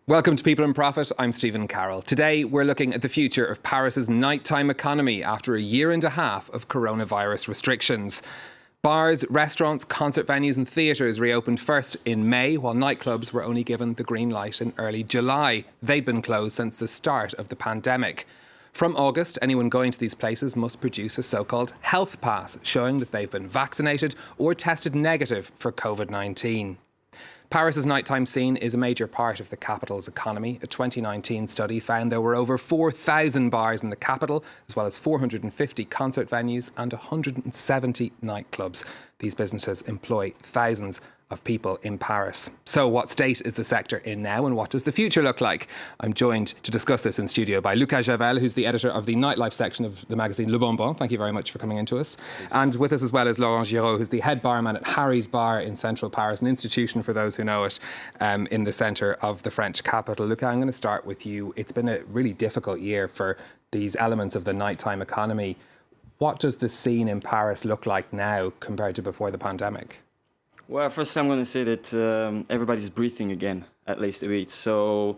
Welcome to People in Profit. I'm Stephen Carroll. Today, we're looking at the future of Paris's nighttime economy after a year and a half of coronavirus restrictions. Bars, restaurants, concert venues and theatres reopened first in May, while nightclubs were only given the green light in early July. They'd been closed since the start of the pandemic. From August, anyone going to these places must produce a so-called health pass, showing that they've been vaccinated or tested negative for Covid-19. Paris's nighttime scene is a major part of the capital's economy. A 2019 study found there were over 4,000 bars in the capital, as well as 450 concert venues and 170 nightclubs. These businesses employ thousands of people in Paris. So what state is the sector in now and what does the future look like? I'm joined to discuss this in studio by Lucas Javelle, who's the editor of the nightlife section of the magazine Le Bonbon. Thank you very much for coming into us. Thanks. And with us as well is Laurent, who's the head barman at Harry's Bar in central Paris, an institution, for those who know it, in the centre of the French capital. Lucas, I'm going to start with you. It's been a really difficult year for these elements of the nighttime economy. What does the scene in Paris look like now compared to before the pandemic? Well, first I'm going to say that everybody's breathing again, at least a bit. So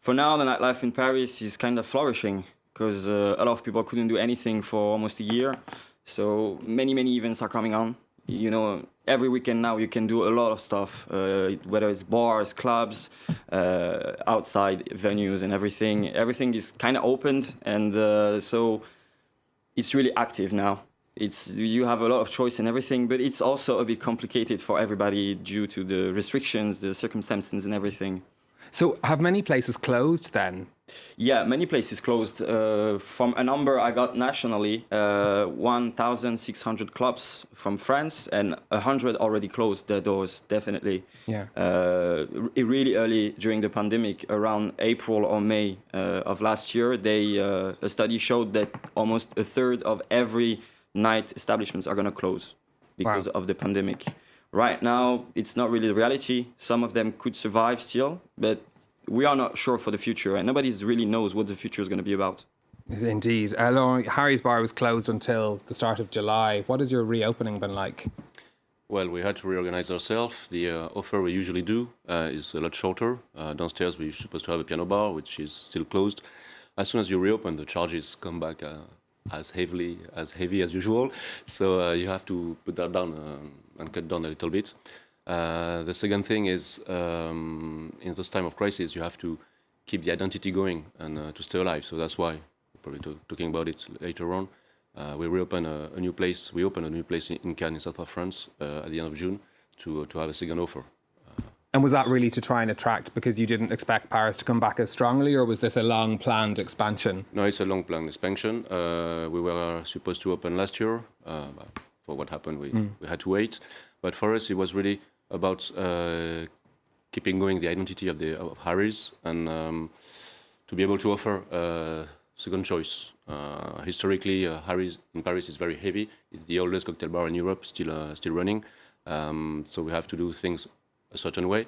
for now, the nightlife in Paris is kind of flourishing because a lot of people couldn't do anything for almost a year. So many events are coming on. You know, every weekend now you can do a lot of stuff, whether it's bars, clubs, outside venues and everything. Everything is kind of opened, and so it's really active now. You have a lot of choice and everything, but it's also a bit complicated for everybody due to the restrictions, the circumstances and everything. So have many places closed then? Yeah, many places closed. From a number I got nationally, 1,600 clubs from France and 100 already closed their doors, definitely. Yeah. Really early during the pandemic, around April or May of last year, a study showed that almost a third of every night establishments are going to close because of the pandemic. Right now, it's not really the reality. Some of them could survive still, but we are not sure for the future, and nobody really knows what the future is going to be about. Indeed. Harry's Bar was closed until the start of July. What has your reopening been like? Well, we had to reorganize ourselves. The offer we usually do is a lot shorter. Downstairs, we're supposed to have a piano bar, which is still closed. As soon as you reopen, the charges come back as heavy as usual. So you have to put that down and cut down a little bit. The second thing is, in this time of crisis, you have to keep the identity going and to stay alive. So that's why, probably talking about it later on, we opened a new place in Cannes, in south of France, at the end of June, to have a second offer. And was that really to try and attract, because you didn't expect Paris to come back as strongly, or was this a long-planned expansion? No, it's a long-planned expansion. We were supposed to open last year. For what happened, we had to wait. But for us, it was really about keeping going the identity of Harry's and to be able to offer a second choice. Historically, Harry's in Paris is very heavy. It's the oldest cocktail bar in Europe, still running. So we have to do things a certain way,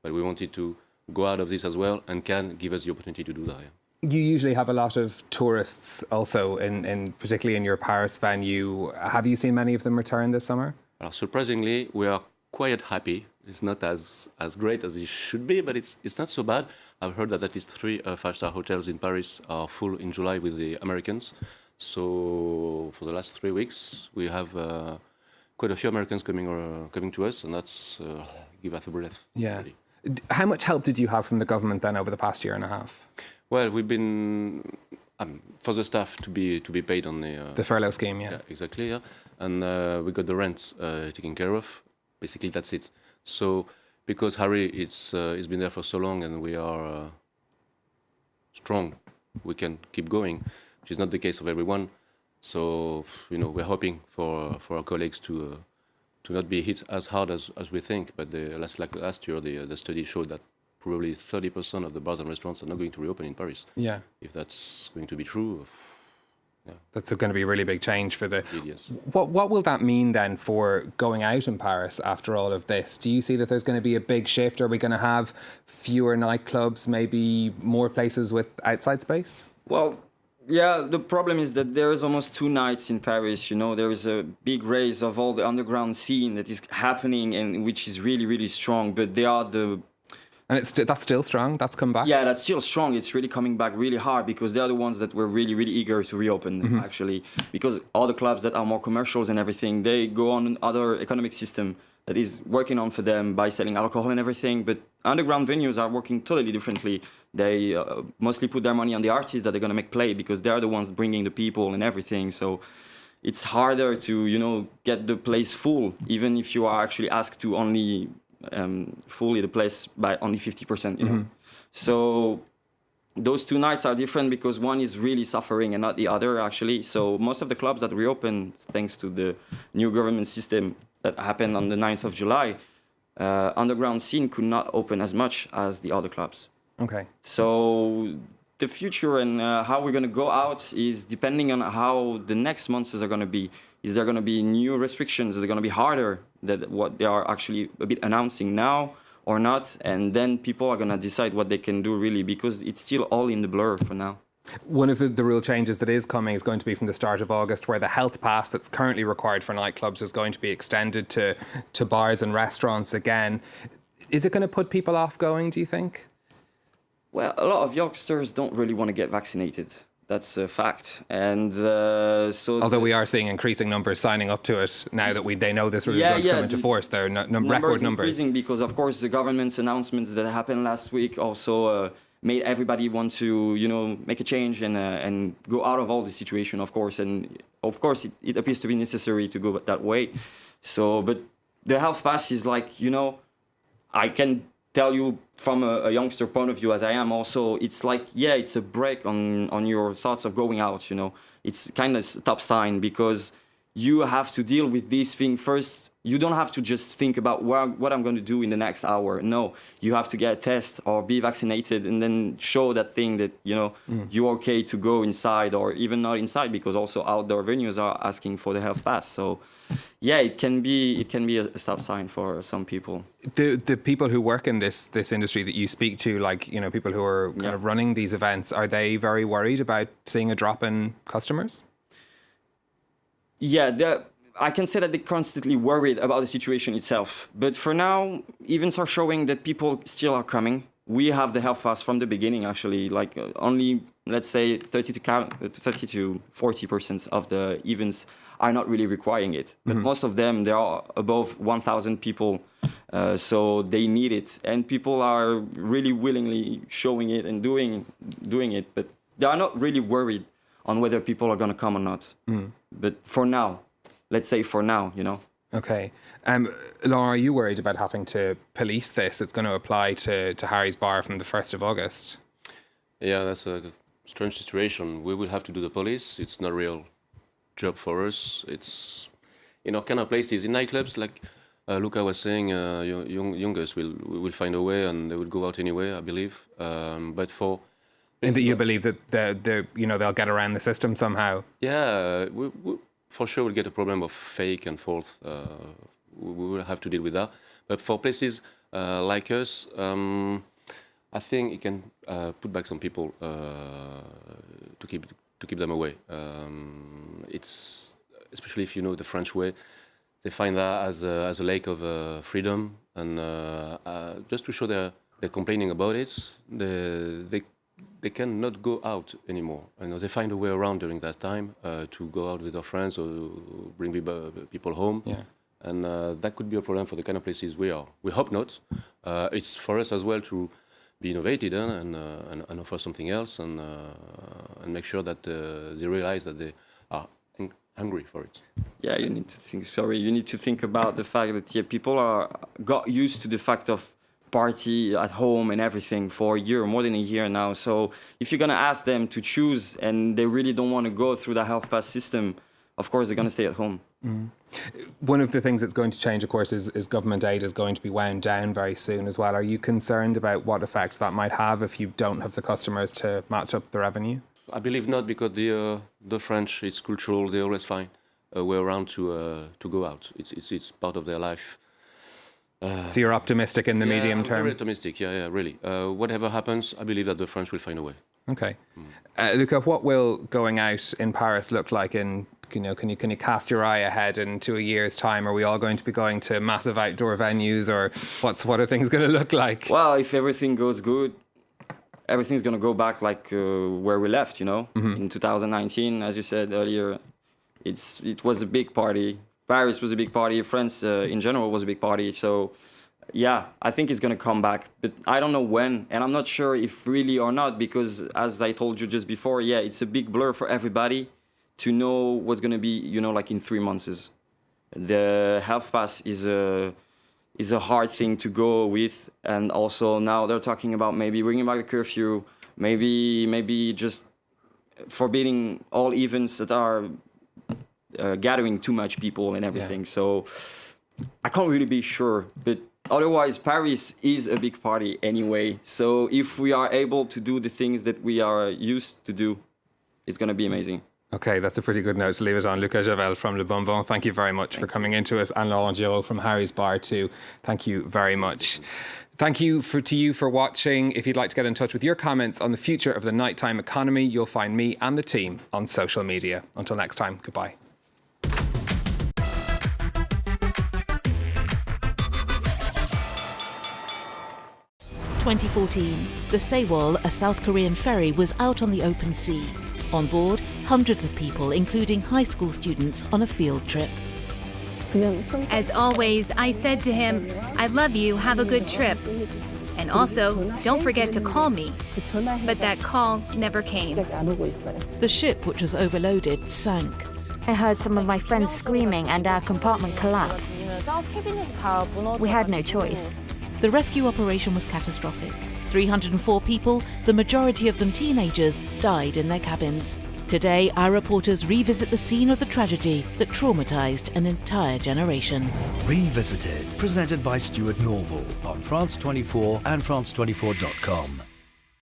but we wanted to go out of this as well and can give us the opportunity to do that. Yeah. You usually have a lot of tourists also, particularly in your Paris venue. Have you seen many of them return this summer? Surprisingly, we are quite happy. It's not as great as it should be, but it's not so bad. I've heard that at least 3 5-star hotels in Paris are full in July with the Americans. So for the last 3 weeks, we have quite a few Americans coming to us, and that's give us a breath. Yeah. Really. How much help did you have from the government then over the past year and a half? Well, we've been for the staff to be paid on the furlough scheme. Yeah, exactly. Yeah, and we got the rent taken care of. Basically, that's it. So because Harry, it's been there for so long, and we are strong, we can keep going, which is not the case of everyone. So we're hoping for our colleagues to not be hit as hard as we think. But last year, the study showed that probably 30% of the bars and restaurants are not going to reopen in Paris. Yeah. If that's going to be true, yeah. That's going to be a really big change for the... Yes. What will that mean then for going out in Paris after all of this? Do you see that there's going to be a big shift? Are we going to have fewer nightclubs, maybe more places with outside space? Well, yeah, the problem is that there is almost 2 nights in Paris. There is a big race of all the underground scene that is happening and which is really, really strong. But they are And that's still strong? That's come back? Yeah, that's still strong. It's really coming back really hard because they're the ones that were really, really eager to reopen, actually. Because all the clubs that are more commercials and everything, they go on another economic system that is working on for them by selling alcohol and everything. But underground venues are working totally differently. They mostly put their money on the artists that they're going to make play because they're the ones bringing the people and everything. So it's harder to, get the place full, even if you are actually asked to only fully the place by only 50%, So those two nights are different because one is really suffering and not the other, actually. So most of the clubs that reopened, thanks to the new government system that happened on the 9th of July, underground scene could not open as much as the other clubs. Okay. So the future and how we're going to go out is depending on how the next months are going to be. Is there going to be new restrictions? Are they going to be harder than what they are actually a bit announcing now or not? And then people are going to decide what they can do really because it's still all in the blur for now. One of the rule changes that is coming is going to be from the start of August, where the health pass that's currently required for nightclubs is going to be extended to bars and restaurants again. Is it going to put people off going, do you think? Well, a lot of youngsters don't really want to get vaccinated. That's a fact. And so... Although we are seeing increasing numbers signing up to it now that they know this is going to come into force. There are record numbers. Increasing because, of course, the government's announcements that happened last week also made everybody want to, make a change and go out of all the situation, of course. And, of course, it appears to be necessary to go that way. So, but the health pass is like, I can tell you from a youngster point of view, as I am also, it's like, it's a break on your thoughts of going out, It's kind of a top sign because you have to deal with this thing first. You don't have to just think about what I'm going to do in the next hour. No, you have to get a test or be vaccinated and then show that thing that, you're okay to go inside or even not inside because also outdoor venues are asking for the health pass. So, it can be a stop sign for some people. The people who work in this industry that you speak to, like, people who are kind of running these events, are they very worried about seeing a drop in customers? Yeah, I can say that they're constantly worried about the situation itself. But for now, events are showing that people still are coming. We have the health pass from the beginning, actually. Like only, let's say, 30 to 40% of the events are not really requiring it. But most of them, there are above 1,000 people. So they need it. And people are really willingly showing it and doing it. But they are not really worried on whether people are going to come or not. But for now, let's say for now, Okay. Laurent, are you worried about having to police this? It's going to apply to Harry's Bar from the 1st of August. Yeah, that's a strange situation. We will have to do the police. It's not a real job for us. It's, kind of places in nightclubs, like Luca was saying, youngers will find a way and they will go out anyway, I believe. But for... And that you believe that they'll get around the system somehow? Yeah, we for sure we'll get a problem of fake and false. We will have to deal with that. But for places like us, I think it can put back some people to keep them away. It's especially if you know the French way. They find that as a lack of freedom, and just to show they're complaining about it, they cannot go out anymore. They find a way around during that time to go out with their friends or bring people home. Yeah. And that could be a problem for the kind of places we are. We hope not. It's for us as well to be innovative and offer something else and make sure that they realize that they are hungry for it. Yeah, you need to think about the fact that people got used to the fact of party at home and everything for a year, more than a year now. So if you're going to ask them to choose and they really don't want to go through the health pass system, of course they're going to stay at home. Mm. One of the things that's going to change, of course, is government aid is going to be wound down very soon as well. Are you concerned about what effect that might have if you don't have the customers to match up the revenue? I believe not, because the French, it's cultural. They always find a way around to go out. It's part of their life. So you're optimistic in the medium term? Very optimistic, yeah, really. Whatever happens, I believe that the French will find a way. Okay. Lucas, what will going out in Paris look like in Can you cast your eye ahead into a year's time? Are we all going to be going to massive outdoor venues, or what are things going to look like? Well, if everything goes good, everything's going to go back like where we left, In 2019, as you said earlier, it was a big party. Paris was a big party. France in general was a big party. So, yeah, I think it's going to come back. But I don't know when. And I'm not sure if really or not, because as I told you just before, yeah, it's a big blur for everybody to know what's going to be, like in 3 months. The health pass is a hard thing to go with. And also now they're talking about maybe bringing back the curfew, maybe just forbidding all events that are gathering too much people and everything. Yeah. So I can't really be sure, but otherwise Paris is a big party anyway. So if we are able to do the things that we are used to do, it's going to be amazing. Okay, that's a pretty good note to leave it on. Lucas Javelle from Le Bonbon, thank you very much for coming into us, and Laurent Giraud from Harry's Bar too. Thank you very much. Thank you to you for watching. If you'd like to get in touch with your comments on the future of the nighttime economy, you'll find me and the team on social media. Until next time, goodbye. 2014, the Sewol, a South Korean ferry, was out on the open sea. On board, hundreds of people, including high school students, on a field trip. As always, I said to him, "I love you, have a good trip. And also, don't forget to call me." But that call never came. The ship, which was overloaded, sank. I heard some of my friends screaming and our compartment collapsed. We had no choice. The rescue operation was catastrophic. 304 people, the majority of them teenagers, died in their cabins. Today, our reporters revisit the scene of the tragedy that traumatized an entire generation. Revisited, presented by Stuart Norval on France 24 and France24.com.